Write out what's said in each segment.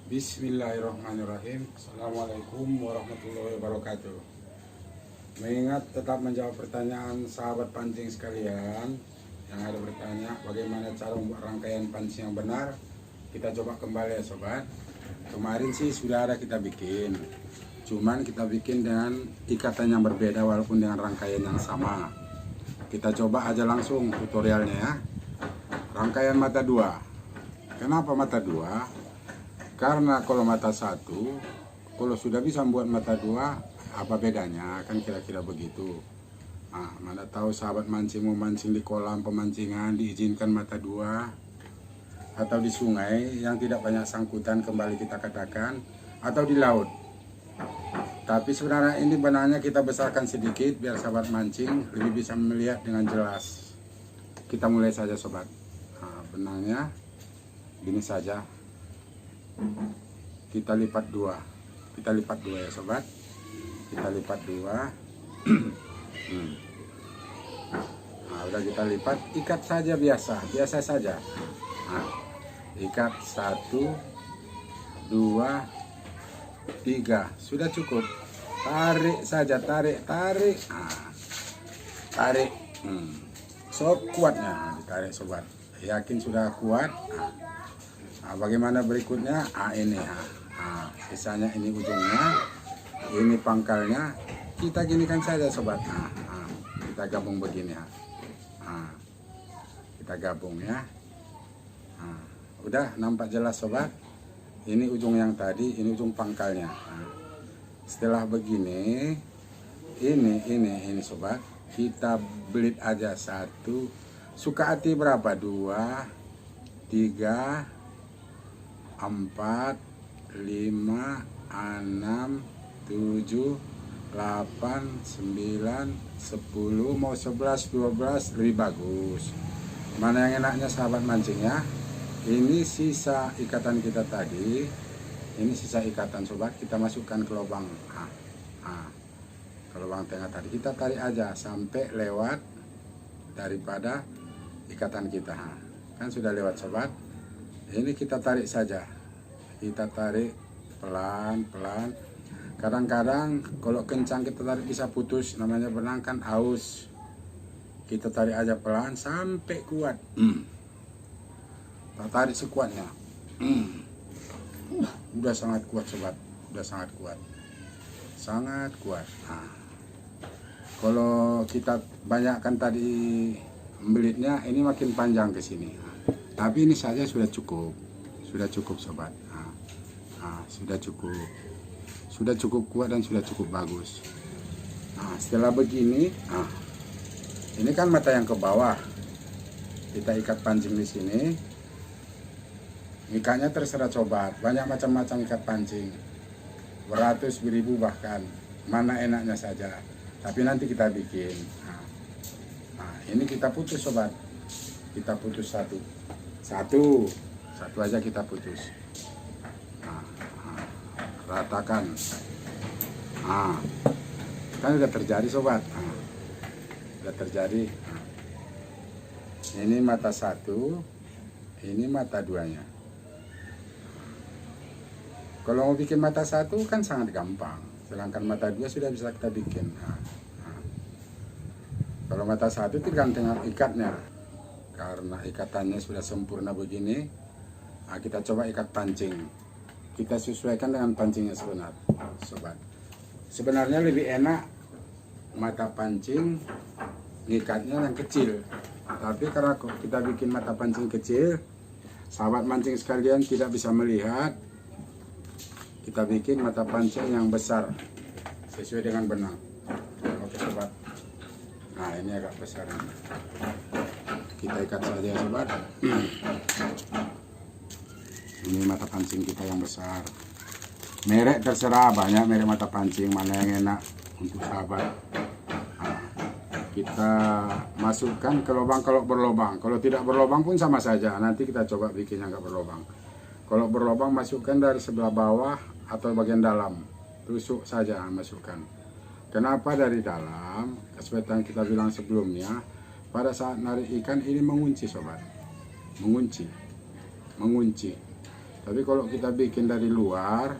Bismillahirrahmanirrahim. Assalamualaikum warahmatullahi wabarakatuh. Mengingat tetap menjawab pertanyaan sahabat pancing sekalian yang ada bertanya bagaimana cara membuat rangkaian pancing yang benar, kita coba kembali ya sobat. Kemarin sih sudah ada kita bikin, cuman kita bikin dengan ikatan yang berbeda walaupun dengan rangkaian yang sama. Kita coba aja langsung tutorialnya ya. Rangkaian mata dua. Kenapa mata dua? Karena kalau mata satu, kalau sudah bisa membuat mata dua, apa bedanya? Kan kira-kira begitu. Nah, mana tahu sahabat mancing mau mancing di kolam pemancingan diizinkan mata dua, atau di sungai yang tidak banyak sangkutan kembali kita katakan, atau di laut. Tapi sebenarnya ini benangnya kita besarkan sedikit biar sahabat mancing lebih bisa melihat dengan jelas. Kita mulai saja sobat. Nah, benangnya gini saja. Kita lipat dua ya sobat, kita lipat dua. Nah, udah kita lipat, ikat saja biasa saja. Nah, ikat 1, 2, 3 sudah cukup. Tarik saja, tarik. Nah, tarik. So kuatnya ditarik sobat, yakin sudah kuat. Nah, bagaimana berikutnya? Ini sisanya ini ujungnya, ini pangkalnya, kita ginikan saja sobat. Kita gabung begini ya. Kita gabung ya. Udah nampak jelas sobat. Ini ujung yang tadi, ini ujung pangkalnya. Setelah begini, ini sobat, kita belit aja 1. Suka hati berapa? 2, 3, 4, 5, 6, 7, 8, 9, 10, mau 11, 12, lebih bagus. Mana yang enaknya sahabat mancing ya. Ini sisa ikatan kita tadi. Ini sisa ikatan sobat, kita masukkan ke lubang. Ke lubang tengah tadi. Kita tarik aja sampai lewat daripada ikatan kita. Kan sudah lewat sobat. Ini kita tarik saja, kita tarik pelan-pelan. Kadang-kadang kalau kencang kita tarik bisa putus, namanya benang kan aus. Kita tarik aja pelan sampai kuat. Kita tarik sekuatnya. Udah sangat kuat sobat, udah sangat kuat, sangat kuat. Kalau kita banyakkan tadi belitnya, ini makin panjang ke sini. Tapi ini saja sudah cukup sobat. Sudah cukup kuat dan sudah cukup bagus. Setelah begini, ini kan mata yang ke bawah, kita ikat pancing di sini. Ikatnya terserah sobat, banyak macam-macam ikat pancing, beratus, beribu bahkan, mana enaknya saja. Tapi nanti kita bikin. Ini kita putus sobat, kita putus satu aja kita putus. Ratakan. Kan udah terjadi sobat. Udah terjadi. Ini mata 1, ini mata 2-nya. Kalau mau bikin mata 1 kan sangat gampang, sedangkan mata 2 sudah bisa kita bikin. Kalau mata 1 tergantung ikatnya. Karena ikatannya sudah sempurna begini, kita coba ikat pancing. Kita sesuaikan dengan pancingnya sebenarnya sobat. Sebenarnya lebih enak mata pancing ngikatnya yang kecil. Tapi karena kita bikin mata pancing kecil, sahabat mancing sekalian tidak bisa melihat, kita bikin mata pancing yang besar sesuai dengan benang. Oke sobat. Ini agak besar. Kita ikat saja sobat. Ini mata pancing kita yang besar. Merek terserah, banyak merek mata pancing, mana yang enak untuk sahabat. Kita masukkan ke lubang kalau berlubang. Kalau tidak berlubang pun sama saja. Nanti kita coba bikin yang nggak berlubang. Kalau berlubang masukkan dari sebelah bawah atau bagian dalam. Tusuk saja masukkan. Kenapa dari dalam? Seperti yang kita bilang sebelumnya, pada saat narik ikan ini mengunci sobat. Mengunci. Tapi kalau kita bikin dari luar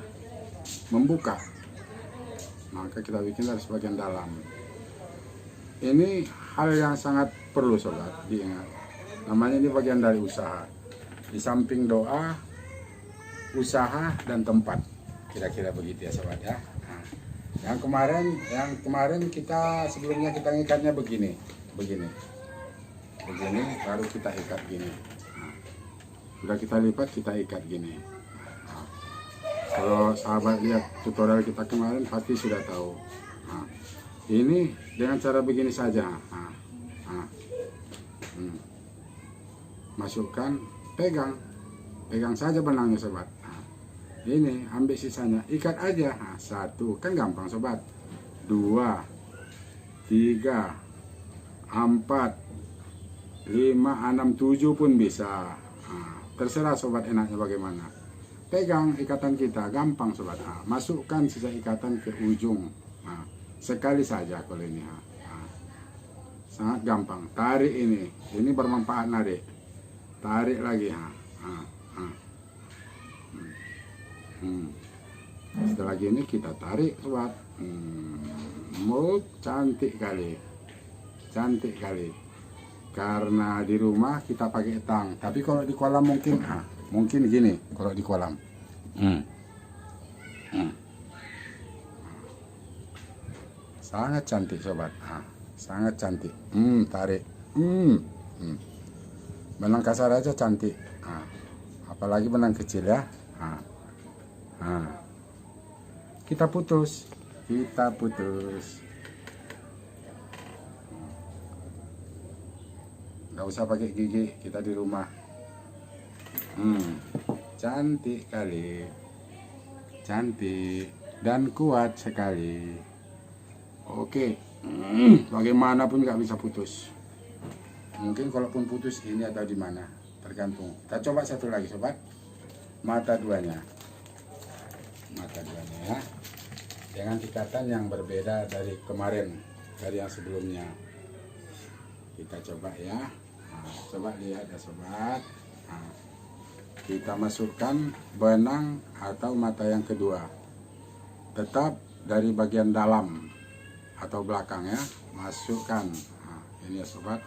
membuka, maka kita bikin dari bagian dalam. Ini hal yang sangat perlu sobat diingat. Namanya ini bagian dari usaha. Di samping doa, usaha dan tempat. Kira-kira begitu ya sobat ya. Nah, yang kemarin kita sebelumnya kita ngikatnya begini, baru kita ikat gini. Nah, sudah kita lipat, kita ikat gini. Nah, kalau sahabat lihat tutorial kita kemarin pasti sudah tahu. Nah, ini dengan cara begini saja. Masukkan, pegang saja benangnya sobat. Nah, ini ambil sisanya, ikat aja. Nah, 1, kan gampang sobat. 2, 3, 4, 5, 6, 7 pun bisa. Nah, terserah sobat enaknya bagaimana. Pegang ikatan kita, gampang sobat. Nah, masukkan sisa ikatan ke ujung. Nah, sekali saja kalau ini. Nah, sangat gampang. Tarik ini bermanfaat narik. Tarik lagi. Setelah gini kita tarik sobat. Cantik kali. Karena di rumah kita pakai tang, tapi kalau di kolam mungkin gini. Kalau di kolam sangat cantik sobat. Sangat cantik. Tarik. Benang kasar aja cantik. Apalagi benang kecil ya. Kita putus. Nggak usah pakai gigi, kita di rumah. Cantik kali, cantik dan kuat sekali. Oke, bagaimanapun nggak bisa putus. Mungkin kalaupun putus ini atau di mana, tergantung. Kita coba satu lagi sobat, mata duanya ya, dengan ikatan yang berbeda dari kemarin, dari yang sebelumnya. Kita coba ya. Coba lihat ya sobat. Kita masukkan benang atau mata yang kedua, tetap dari bagian dalam atau belakang ya. Masukkan. Ini ya sobat.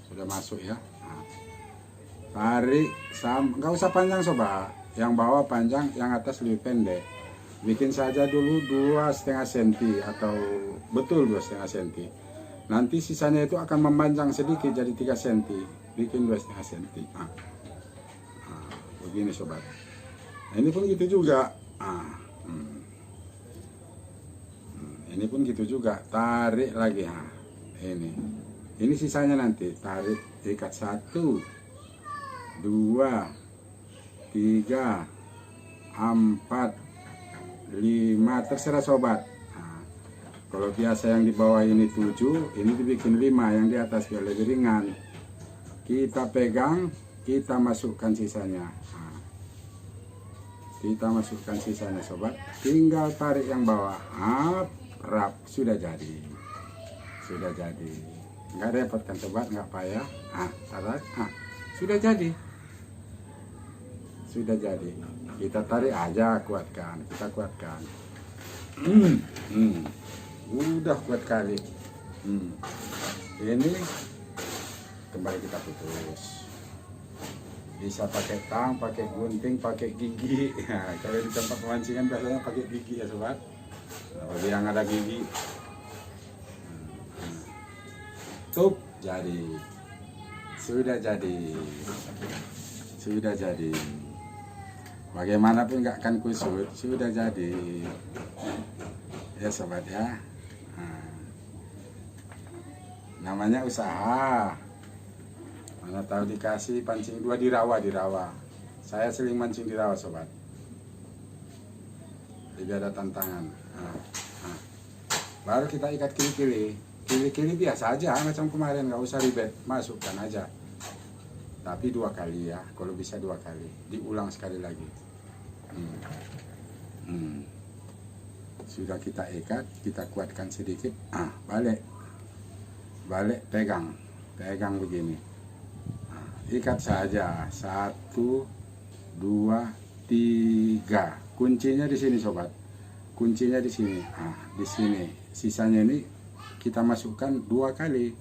Sudah masuk ya. Tarik, nggak usah panjang sobat. Yang bawah panjang, yang atas lebih pendek. Bikin saja dulu 2,5 cm atau betul 2,5 cm. Nanti sisanya itu akan memanjang sedikit jadi 3 cm. Bikin 2,5 cm. Begini sobat. Nah, ini pun gitu juga. Ini pun gitu juga. Tarik lagi. Ini sisanya nanti. Tarik, ikat 1, 2, 3, 4, 5, terserah sobat. Kalau biasa yang di bawah ini 7, ini dibikin 5, yang di atas biar lebih ringan. Kita pegang, kita masukkan sisanya. Kita masukkan sisanya sobat. Tinggal tarik yang bawah. Rap, sudah jadi. Nggak repot kan sobat, nggak payah. Tarik. Sudah jadi. Kita tarik aja, kita kuatkan. Udah kuat kali. Ini kembali kita putus. Bisa pakai tang, pakai gunting, pakai gigi. Kalau di tempat pemancingan biasanya pakai gigi ya sobat. Bagi yang ada gigi, tuh jadi. Sudah jadi. Bagaimanapun nggak akan kusut, sudah jadi. Ya sobat ya. Namanya usaha. Mana tahu dikasih pancing 2 di rawa. Saya sering mancing di rawa sobat. Jadi ada tantangan. Baru kita ikat kili-kili biasa aja macam kemarin, nggak usah ribet, masukkan aja. Tapi 2 kali ya, kalau bisa 2 kali. Diulang sekali lagi. Sudah kita ikat, kita kuatkan sedikit. Balik, pegang begini. Ikat saja 1, 2, 3. Kuncinya di sini sobat. Kuncinya di sini. Nah, di sini. Sisanya ini kita masukkan 2 kali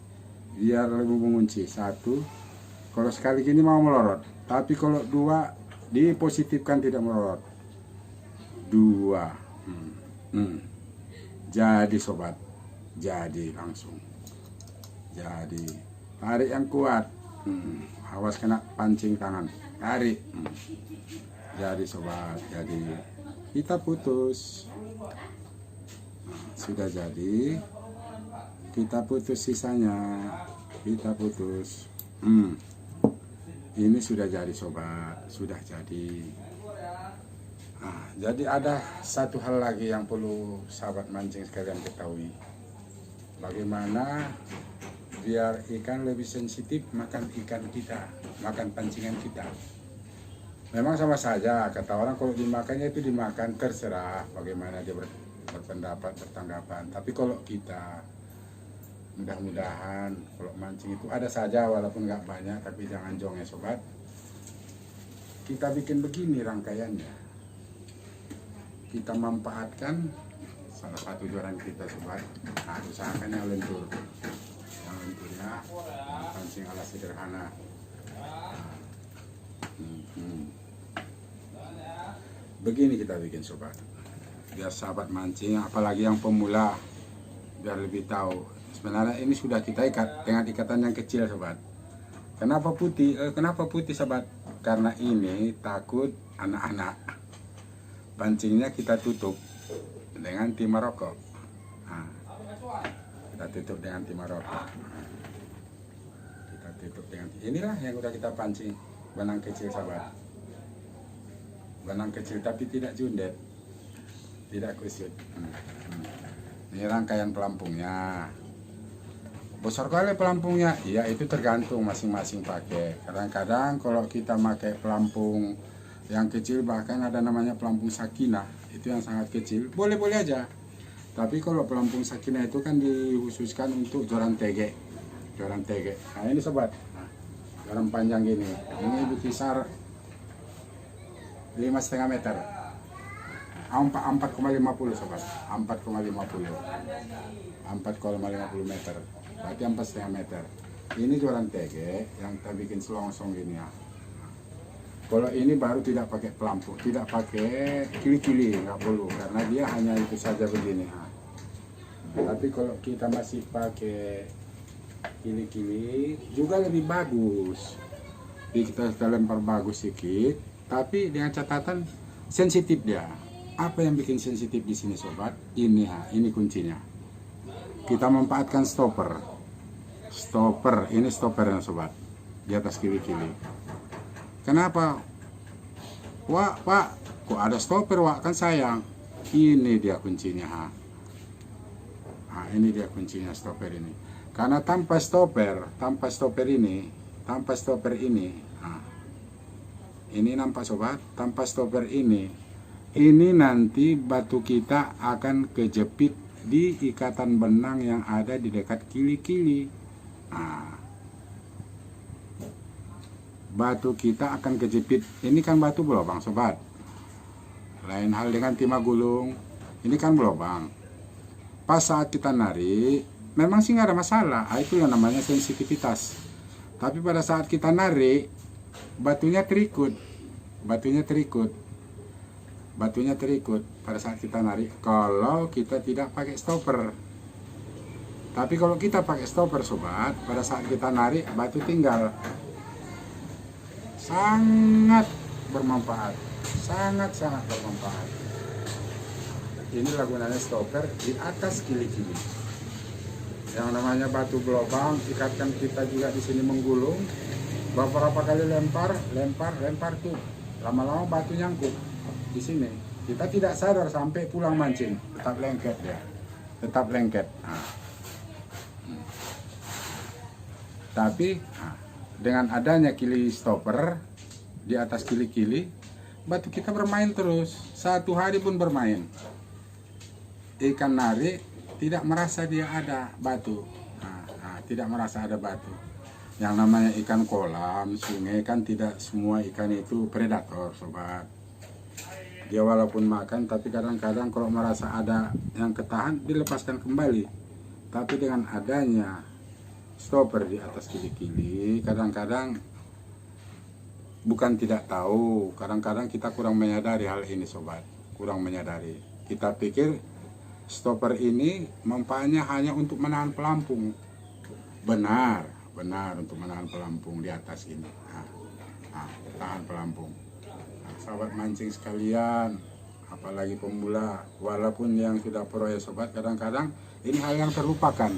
biar lebih mengunci. 1. Kalau sekali gini mau melorot. Tapi kalau 2 dipositifkan tidak melorot. 2. Jadi sobat. Jadi langsung. Jadi tarik yang kuat. Awas kena pancing tangan. Tarik. Jadi sobat. Jadi kita putus. Sudah jadi. Kita putus sisanya. Kita putus. Ini sudah jadi sobat. Sudah jadi. Nah, jadi ada satu hal lagi yang perlu sahabat mancing sekalian ketahui. Bagaimana biar ikan lebih sensitif makan ikan kita, makan pancingan kita. Memang sama saja, kata orang kalau dimakannya itu dimakan terserah bagaimana dia berpendapat, bertanggapan. Tapi kalau kita mudah-mudahan kalau mancing itu ada saja walaupun nggak banyak, tapi jangan jong ya sobat. Kita bikin begini rangkaiannya. Kita manfaatkan salah satu joran kita sobat. Nah, usahakan yang lentur. Yang lenturnya pancing ala sederhana. Begini kita bikin sobat. Biar sahabat mancing, apalagi yang pemula, biar lebih tahu. Sebenarnya ini sudah kita ikat dengan ikatan yang kecil sobat. Kenapa putih? Kenapa putih sobat? Karena ini takut anak-anak. Pancingnya kita tutup dengan timah rokok. Nah, kita tutup dengan timah rokok. Kita tutup dengan inilah yang udah kita pancing, benang kecil sahabat. Benang kecil tapi tidak jundet, tidak kusut. Ini rangkaian pelampungnya. Besar kali pelampungnya, iya itu tergantung masing-masing pakai. Kadang-kadang kalau kita pakai pelampung yang kecil, bahkan ada namanya pelampung sakinah, itu yang sangat kecil, boleh-boleh aja. Tapi kalau pelampung sakinah itu kan dikhususkan untuk joran tege. Joran tege. Nah ini sobat, nah, joran panjang gini, ini berkisar 5,5 meter. 4,50 sobat, 4,50 meter, berarti 4,5 meter. Ini joran tege yang kita bikin selongsong gini ya. Kalau ini baru tidak pakai pelampung, tidak pakai kili-kili, nggak perlu, karena dia hanya itu saja begini. Tapi kalau kita masih pakai kili-kili juga lebih bagus. Jadi kita lempar bagus sedikit, tapi dengan catatan sensitif dia. Apa yang bikin sensitif di sini sobat? Ini kuncinya. Kita memanfaatkan stopper. Stopper, ini stoppernya sobat, di atas kili-kili. Kenapa? Wak, kok ada stopper wak, kan sayang. Ini dia kuncinya. Nah, ini dia kuncinya stopper ini. Karena tanpa stopper ini, nah, ini nampak sobat, tanpa stopper ini nanti batu kita akan kejepit di ikatan benang yang ada di dekat kili-kili. Nah, batu kita akan kejepit. Ini kan batu berlubang sobat. Lain hal dengan timah gulung. Ini kan berlubang. Pas saat kita narik, memang sih nggak ada masalah. Itu yang namanya sensitivitas. Tapi pada saat kita narik, batunya terikut. Pada saat kita narik. Kalau kita tidak pakai stopper. Tapi kalau kita pakai stopper sobat, pada saat kita narik, batu tinggal. Sangat bermanfaat, sangat bermanfaat. Inilah gunanya stopper di atas kili-kili. Yang namanya batu berlubang, ikatkan kita juga di sini menggulung. Beberapa kali lempar tuh, lama-lama batu nyangkut di sini. Kita tidak sadar sampai pulang mancing, tetap lengket ya, tetap lengket. Nah. Tapi dengan adanya kili stopper di atas kili-kili, batu kita bermain terus. 1 hari pun bermain. Ikan narik tidak merasa dia ada batu. Tidak merasa ada batu. Yang namanya ikan kolam, sungai kan tidak semua ikan itu predator, sobat. Dia walaupun makan, tapi kadang-kadang kalau merasa ada yang ketahan, dilepaskan kembali. Tapi dengan adanya stopper di atas kili-kili, kadang-kadang bukan tidak tahu, kadang-kadang kita kurang menyadari hal ini, sobat. Kurang menyadari. Kita pikir stopper ini manfaatnya hanya untuk menahan pelampung. Benar untuk menahan pelampung di atas ini. Tahan pelampung. Sahabat mancing sekalian, apalagi pemula, walaupun yang sudah pro ya sobat, kadang-kadang ini hal yang terlupakan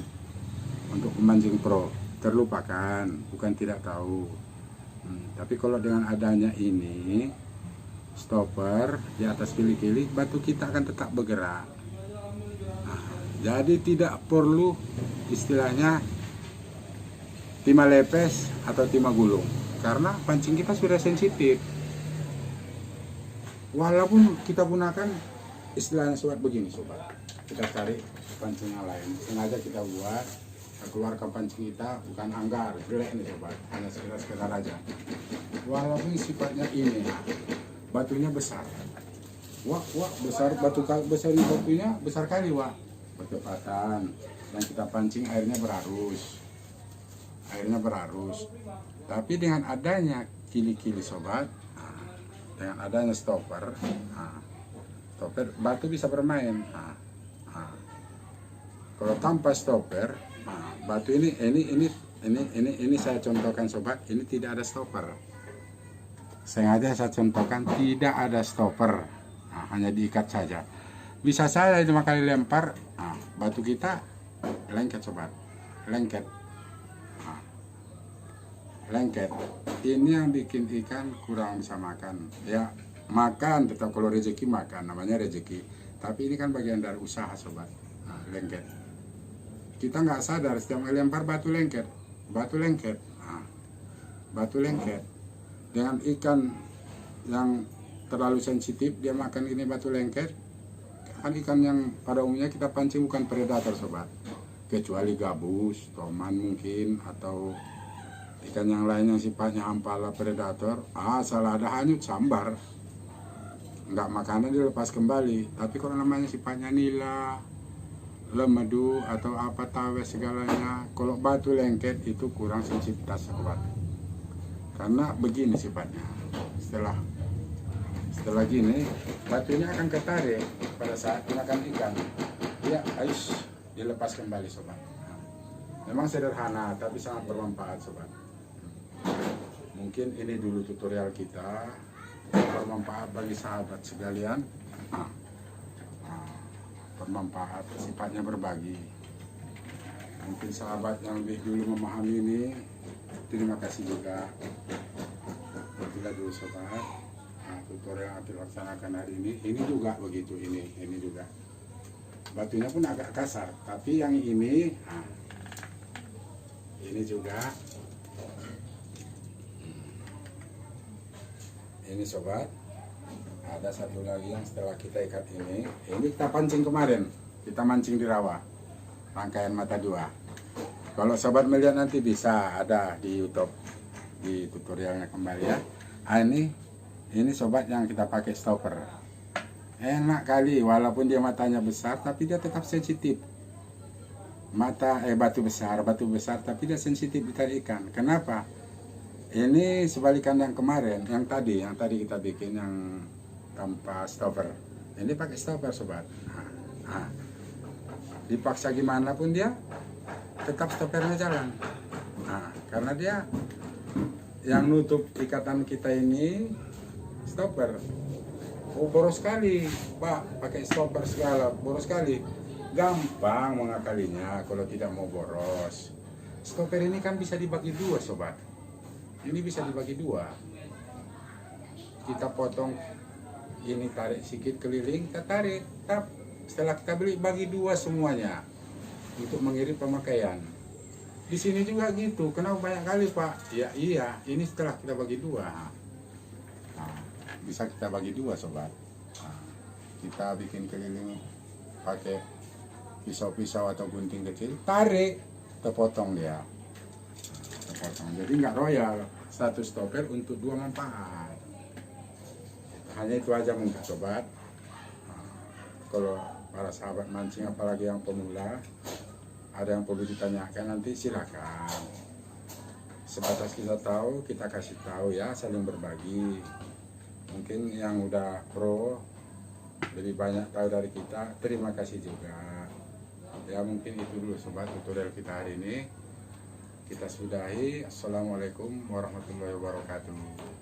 untuk pemancing pro, terlupakan, bukan tidak tahu. Tapi kalau dengan adanya ini stopper di atas kili-kili, batu kita akan tetap bergerak. Jadi tidak perlu istilahnya timah lepes atau timah gulung, karena pancing kita sudah sensitif. Walaupun kita gunakan istilahnya sobat begini, sobat, kita cari pancing yang lain, sengaja kita buat keluarkan pancing kita, bukan anggar jelek nih sobat, hanya sekedar aja. Walaupun sifatnya ini batunya besar, besar, besar ini batunya besar kali, bertepatan, dan kita pancing airnya berarus. Tapi dengan adanya kili-kili sobat, dengan adanya stopper, batu bisa bermain. Kalau tanpa stopper, batu ini saya contohkan sobat, ini tidak ada stopper. Sengaja saya contohkan tidak ada stopper, hanya diikat saja. Bisa saya 5 kali lempar, batu kita lengket sobat, lengket. Ini yang bikin ikan kurang bisa makan. Ya makan tetap, kalau rezeki makan, namanya rezeki. Tapi ini kan bagian dari usaha sobat. Lengket. Kita nggak sadar setiap kali lempar batu lengket. Dengan ikan yang terlalu sensitif, dia makan ini batu lengket. Kan ikan yang pada umumnya kita pancing bukan predator sobat, kecuali gabus, toman mungkin, atau ikan yang lain yang sifatnya ampala predator, salah ada hanyut sambar, nggak makanan dilepas kembali. Tapi kalau namanya sifatnya nila, lemedu atau apa tawes segalanya, kalau batu lengket itu kurang sensitivitas sobat. Karena begini sifatnya, setelah gini batunya akan ketarik pada saat makan ikan, dia dilepas kembali sobat. Memang sederhana tapi sangat bermanfaat sobat. Mungkin ini dulu tutorial kita, bermanfaat bagi sahabat sekalian, bermanfaat, sifatnya berbagi. Mungkin sahabat yang lebih dulu memahami ini, terima kasih juga. Bila dulu sobat, tutorial yang dilaksanakan hari ini juga begitu, ini juga batunya pun agak kasar, tapi yang ini juga. Ini sobat, ada satu lagi yang setelah kita ikat ini kita pancing kemarin, kita mancing di rawa, rangkaian mata dua. Kalau sobat melihat nanti bisa ada di YouTube, di tutorialnya kembali ya. Ini sobat yang kita pakai stopper, enak kali, walaupun dia matanya besar tapi dia tetap sensitif. Batu besar tapi dia sensitif ditarik ikan. Kenapa? Ini sebalikan yang kemarin, yang tadi kita bikin yang tanpa stopper. Ini pakai stopper sobat. Dipaksa gimana pun dia tetap stoppernya jalan. Karena dia yang nutup ikatan kita ini stopper. Boros sekali, Pak, pakai stopper segala, boros sekali. Gampang mengakalinya kalau tidak mau boros. Stopper ini kan bisa dibagi dua sobat. Ini bisa dibagi dua. Kita potong ini, tarik sedikit keliling, kita tarik. Setelah kita beli, bagi dua semuanya untuk mengirim pemakaian. Di sini juga gitu. Kenapa banyak kali Pak? Ya iya, ini setelah kita bagi dua. Bisa kita bagi dua sobat. Kita bikin keliling pakai pisau-pisau atau gunting kecil, tarik, terpotong dia. kita potong. Jadi nggak royal, satu stopper untuk dua manfaat. Hanya itu aja mungkin sobat. Nah, kalau para sahabat mancing apalagi yang pemula ada yang perlu ditanyakan nanti silakan. Sebatas kita tahu kita kasih tahu ya, saling berbagi. Mungkin yang udah pro lebih banyak tahu dari kita, terima kasih juga. Ya mungkin itu dulu sobat tutorial kita hari ini. Kita sudahi. Assalamualaikum warahmatullahi wabarakatuh.